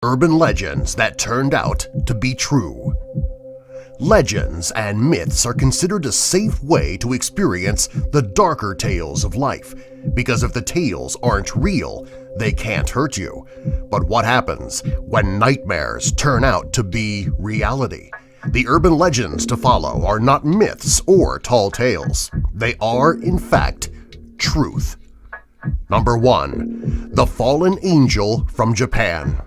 urban legends that turned out to be true. Legends and myths are considered a safe way to experience the darker tales of life, because if the tales aren't real, they can't hurt you. But what happens when nightmares turn out to be reality? The urban legends to follow are not myths or tall tales. They are, in fact, truth. Number 1. The Fallen Angel from Japan.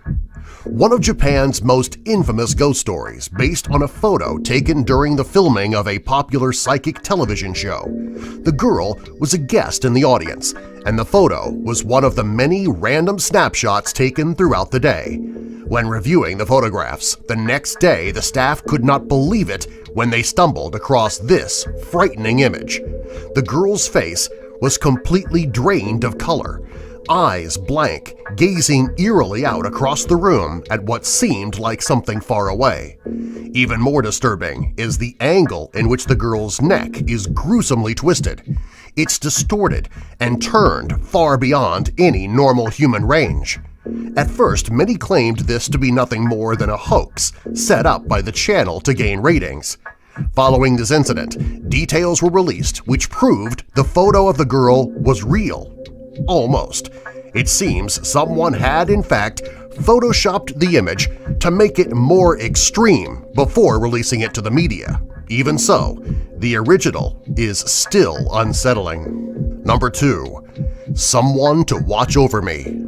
One of Japan's most infamous ghost stories, based on a photo taken during the filming of a popular psychic television show. The girl was a guest in the audience, and the photo was one of the many random snapshots taken throughout the day. When reviewing the photographs, the next day the staff could not believe it when they stumbled across this frightening image. The girl's face was completely drained of color, eyes blank, gazing eerily out across the room at what seemed like something far away. Even more disturbing is the angle in which the girl's neck is gruesomely twisted. It's distorted and turned far beyond any normal human range. At first, many claimed this to be nothing more than a hoax set up by the channel to gain ratings. Following this incident, details were released which proved the photo of the girl was real. Almost. It seems someone had, in fact, photoshopped the image to make it more extreme before releasing it to the media. Even so, the original is still unsettling. Number 2. Someone to watch over me.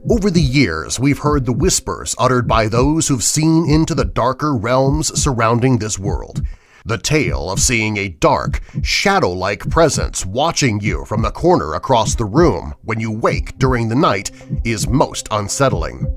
Over the years, we've heard the whispers uttered by those who've seen into the darker realms surrounding this world. The tale of seeing a dark, shadow-like presence watching you from the corner across the room when you wake during the night is most unsettling.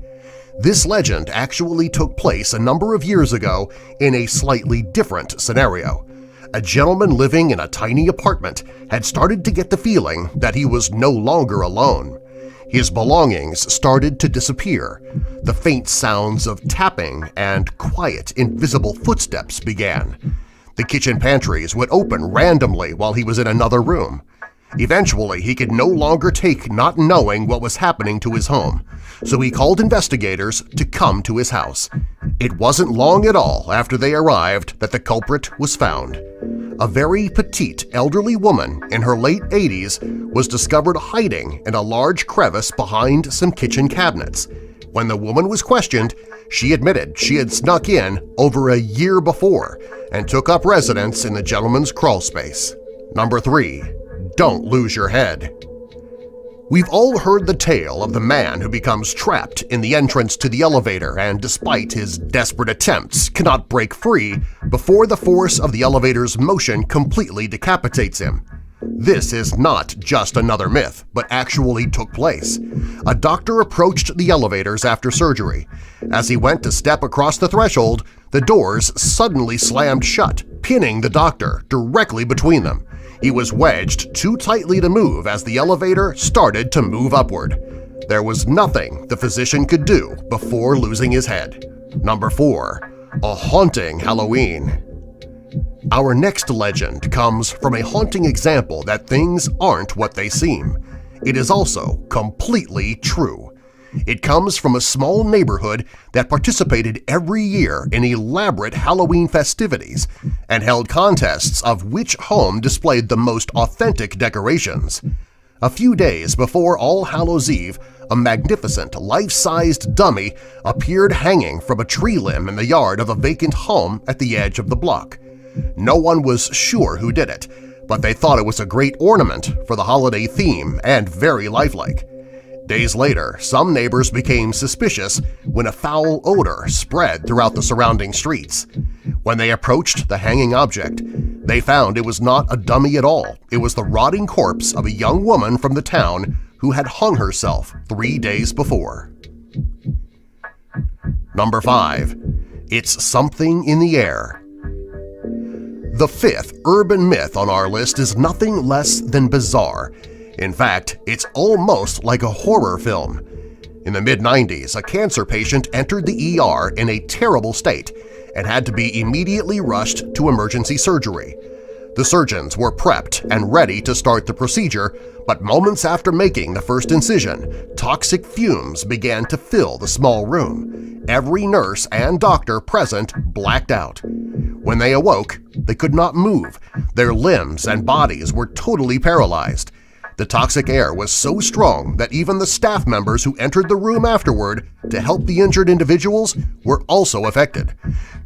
This legend actually took place a number of years ago in a slightly different scenario. A gentleman living in a tiny apartment had started to get the feeling that he was no longer alone. His belongings started to disappear. The faint sounds of tapping and quiet, invisible footsteps began. The kitchen pantries would open randomly while he was in another room. Eventually, he could no longer take not knowing what was happening to his home, so he called investigators to come to his house. It wasn't long at all after they arrived that the culprit was found. A very petite elderly woman in her late 80s was discovered hiding in a large crevice behind some kitchen cabinets. When the woman was questioned, she admitted she had snuck in over a year before and took up residence in the gentleman's crawlspace. Number 3. Don't lose your head. We've all heard the tale of the man who becomes trapped in the entrance to the elevator and, despite his desperate attempts, cannot break free before the force of the elevator's motion completely decapitates him. This is not just another myth, but actually took place. A doctor approached the elevators after surgery. As he went to step across the threshold, the doors suddenly slammed shut, pinning the doctor directly between them. He was wedged too tightly to move as the elevator started to move upward. There was nothing the physician could do before losing his head. Number 4. A haunting Halloween. Our next legend comes from a haunting example that things aren't what they seem. It is also completely true. It comes from a small neighborhood that participated every year in elaborate Halloween festivities and held contests of which home displayed the most authentic decorations. A few days before All Hallows' Eve, a magnificent, life-sized dummy appeared hanging from a tree limb in the yard of a vacant home at the edge of the block. No one was sure who did it, but they thought it was a great ornament for the holiday theme and very lifelike. Days later, some neighbors became suspicious when a foul odor spread throughout the surrounding streets. When they approached the hanging object, they found it was not a dummy at all. It was the rotting corpse of a young woman from the town who had hung herself 3 days before. Number 5. It's something in the air. The 5th urban myth on our list is nothing less than bizarre. In fact, it's almost like a horror film. In the mid-90s, a cancer patient entered the ER in a terrible state and had to be immediately rushed to emergency surgery. The surgeons were prepped and ready to start the procedure, but moments after making the first incision, toxic fumes began to fill the small room. Every nurse and doctor present blacked out. When they awoke, they could not move. Their limbs and bodies were totally paralyzed. The toxic air was so strong that even the staff members who entered the room afterward to help the injured individuals were also affected.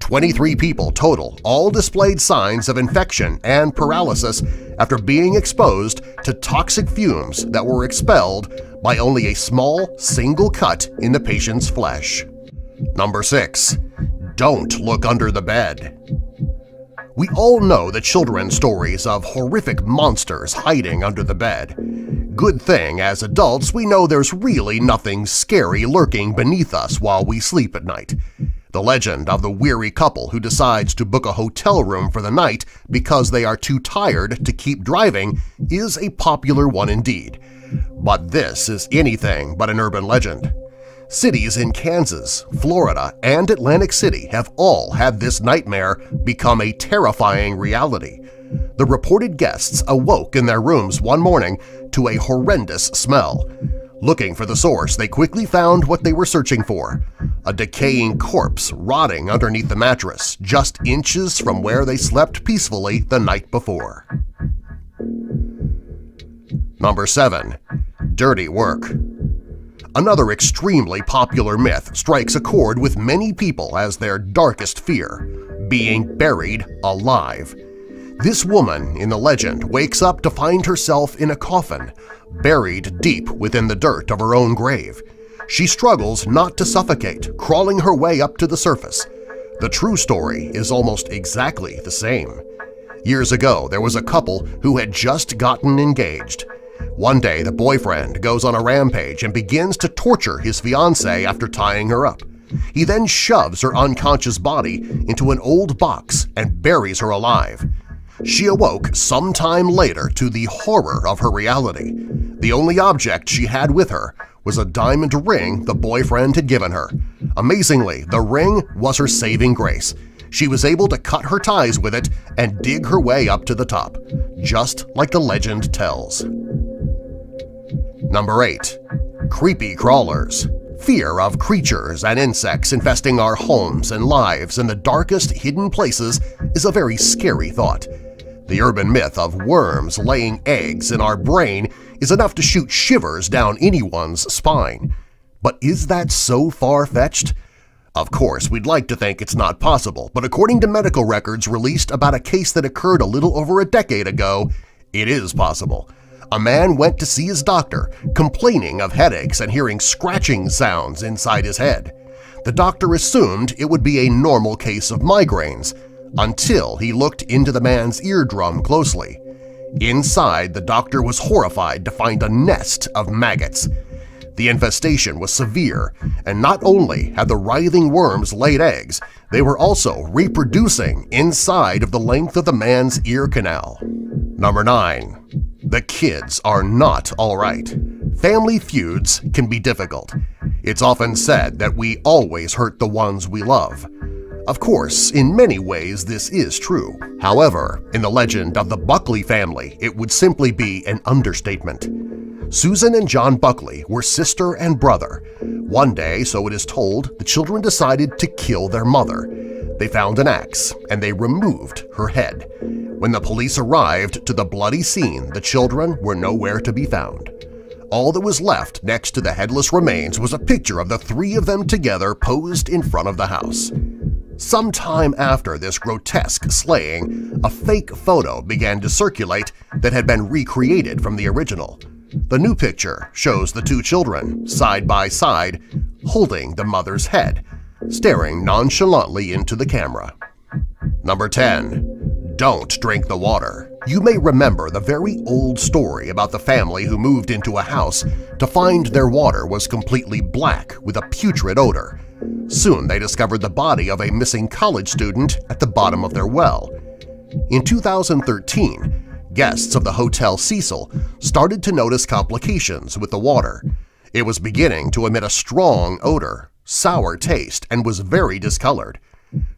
23 people total all displayed signs of infection and paralysis after being exposed to toxic fumes that were expelled by only a small single cut in the patient's flesh. Number 6. Don't look under the bed. We all know the children's stories of horrific monsters hiding under the bed. Good thing, as adults, we know there's really nothing scary lurking beneath us while we sleep at night. The legend of the weary couple who decides to book a hotel room for the night because they are too tired to keep driving is a popular one indeed. But this is anything but an urban legend. Cities in Kansas, Florida, and Atlantic City have all had this nightmare become a terrifying reality. The reported guests awoke in their rooms one morning to a horrendous smell. Looking for the source, they quickly found what they were searching for – a decaying corpse rotting underneath the mattress just inches from where they slept peacefully the night before. Number 7. Dirty work. Another extremely popular myth strikes a chord with many people as their darkest fear – being buried alive. This woman in the legend wakes up to find herself in a coffin, buried deep within the dirt of her own grave. She struggles not to suffocate, crawling her way up to the surface. The true story is almost exactly the same. Years ago, there was a couple who had just gotten engaged. One day, the boyfriend goes on a rampage and begins to torture his fiancée after tying her up. He then shoves her unconscious body into an old box and buries her alive. She awoke sometime later to the horror of her reality. The only object she had with her was a diamond ring the boyfriend had given her. Amazingly, the ring was her saving grace. She was able to cut her ties with it and dig her way up to the top, just like the legend tells. Number 8. Creepy crawlers. Fear of creatures and insects infesting our homes and lives in the darkest hidden places is a very scary thought. The urban myth of worms laying eggs in our brain is enough to shoot shivers down anyone's spine. But is that so far-fetched? Of course, we'd like to think it's not possible, but according to medical records released about a case that occurred a little over a decade ago, it is possible. A man went to see his doctor, complaining of headaches and hearing scratching sounds inside his head. The doctor assumed it would be a normal case of migraines, until he looked into the man's eardrum closely. Inside, the doctor was horrified to find a nest of maggots. The infestation was severe, and not only had the writhing worms laid eggs, they were also reproducing inside of the length of the man's ear canal. Number 9. The kids are not all right. Family feuds can be difficult. It's often said that we always hurt the ones we love. Of course, in many ways this is true. However, in the legend of the Buckley family, it would simply be an understatement. Susan and John Buckley were sister and brother. One day, so it is told, the children decided to kill their mother. They found an axe and they removed her head. When the police arrived to the bloody scene, the children were nowhere to be found. All that was left next to the headless remains was a picture of the three of them together posed in front of the house. Sometime after this grotesque slaying, a fake photo began to circulate that had been recreated from the original. The new picture shows the two children, side by side, holding the mother's head, staring nonchalantly into the camera. Number 10. Don't drink the water. You may remember the very old story about the family who moved into a house to find their water was completely black with a putrid odor. Soon they discovered the body of a missing college student at the bottom of their well. In 2013, guests of the Hotel Cecil started to notice complications with the water. It was beginning to emit a strong odor, sour taste, and was very discolored.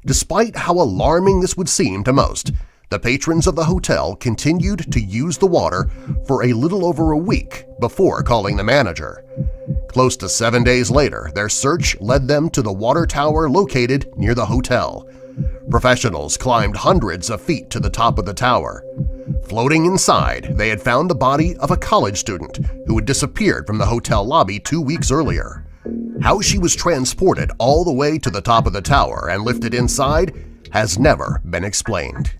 Despite how alarming this would seem to most, The patrons of the hotel continued to use the water for a little over a week before calling the manager. Close to 7 days later, their search led them to the water tower located near the hotel. Professionals climbed hundreds of feet to the top of the tower. Floating inside, they had found the body of a college student who had disappeared from the hotel lobby 2 weeks earlier. How she was transported all the way to the top of the tower and lifted inside has never been explained.